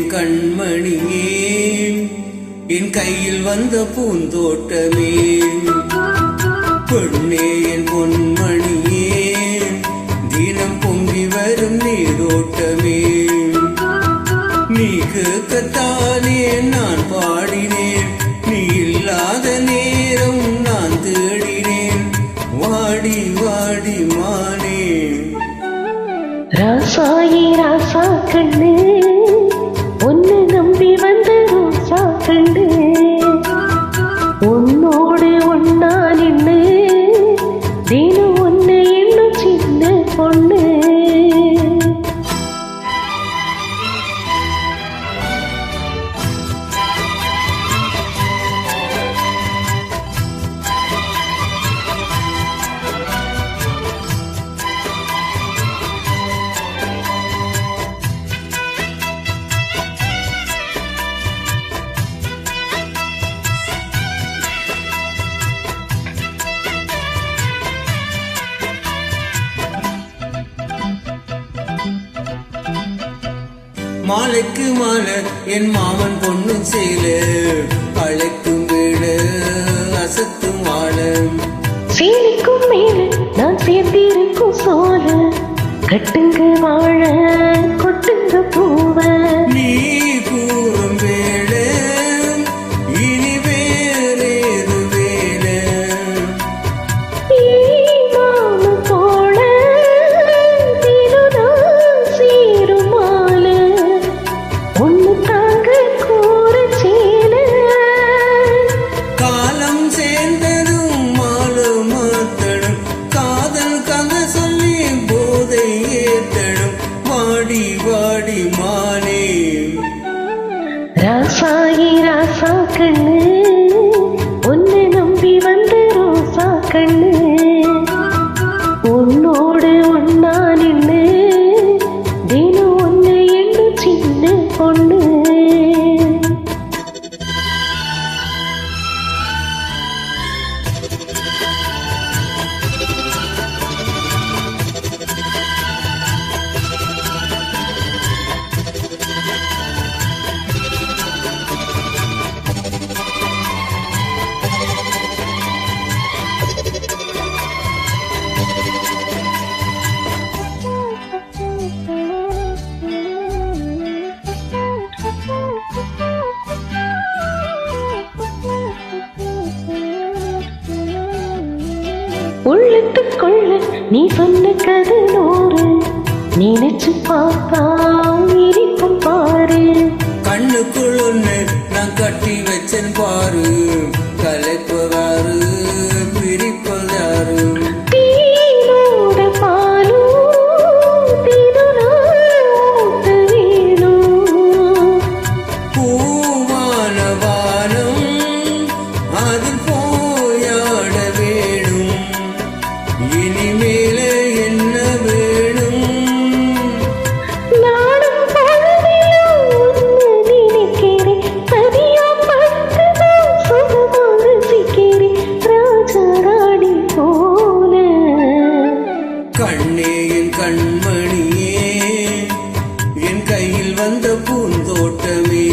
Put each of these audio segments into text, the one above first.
என் கண்மணியே, என் கையில் வந்த பூந்தோட்டமே, பெண்ணே என் பொன்மணியே, தினம் பொங்கி வரும் நீரோட்டமே, நீ கேட்கத்தானே நான் பாடினேன், நீ இல்லாத நேரம் நான் தேடினேன், வாடி வாடி மானே. ராசாயி ராசா கண்ணு, ஒன்னு நம்பி வந்த ரோசா கண்ணு, உன்னோடு ஒன்னா நின்னு தினம் ஒன்னு இன்னும் சின்ன பொண்ணு. மாலைக்கு மாலை என் மாமன் பொண்ணு சேல, அழைக்கும் வீட அசத்தும் வாழ, சீனிக்கும் மேல நான் சேர்ந்திருக்கும் சோல, கட்டுங்க வாழ கொட்டுங்க பூவ. நீ கூறும் வேள இனி வேறேது வேல, மாம போல தினம் சீரும் மால, ஒன்னு தாங்க கூற சேல. காலம் சேர்ந்ததும் மாலை மாத்தடும், காதல் கதை சொல்லி போதை ஏத்தடும், வாடி வாடி மானே. ராசாயி ராசா கண்ணு, ஒன்னு நம்பி வந்த ரோசா கண்ணு, உன்னோடு ஒன்னா நின்னு தினம் ஒன்னு எண்ணு சின்ன பொண்ணு. உள்ளத்துக்குள்ள நீ சொன்ன கதை நூறு, நினைச்சு பார்த்தா இருக்கும் பாரு. கண்ணுக்குள் ஒண்ணு நான் கட்டி வச்சேன் பாரு, கலைப்பதாரு பிரிப்பதாரு, தீனோட பாலும் தினம் வேணும், பூவான வானம் அதில் போயாட வேணும், இனிமேல என்ன வேணும். நானும் பழமையும் ஒன்னு நினைக்கிறேன், தனியா பட்டுதான் சுகமாக சிக்கிறேன், ராஜா ராணி போல. கண்ணே என் கண்மணியே, என் கையில் வந்த பூந்தோட்டமே,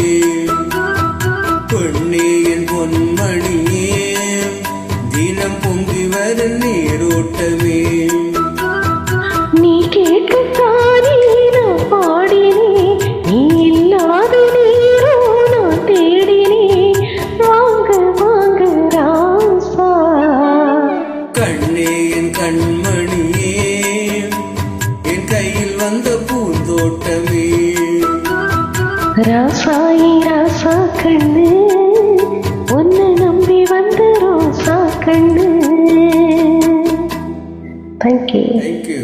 பெண்ணே என் பொன்மணியே, தினம் பொங்கி வரும் நீரோட்டமே, நீ கேட்கத்தானே நான் பாடினேன், நீ இல்லாத நேரம் நான் தேடினேன், வாங்க வாங்க ராசா. கண்ணே என் கண்மணியே, என் கையில் வந்த பூந்தோட்டமே. ராசாயி ராசா கண்ணு, ஒன்னு நம்பி வந்த ரோசா கண்ணு. Thank you. Thank you.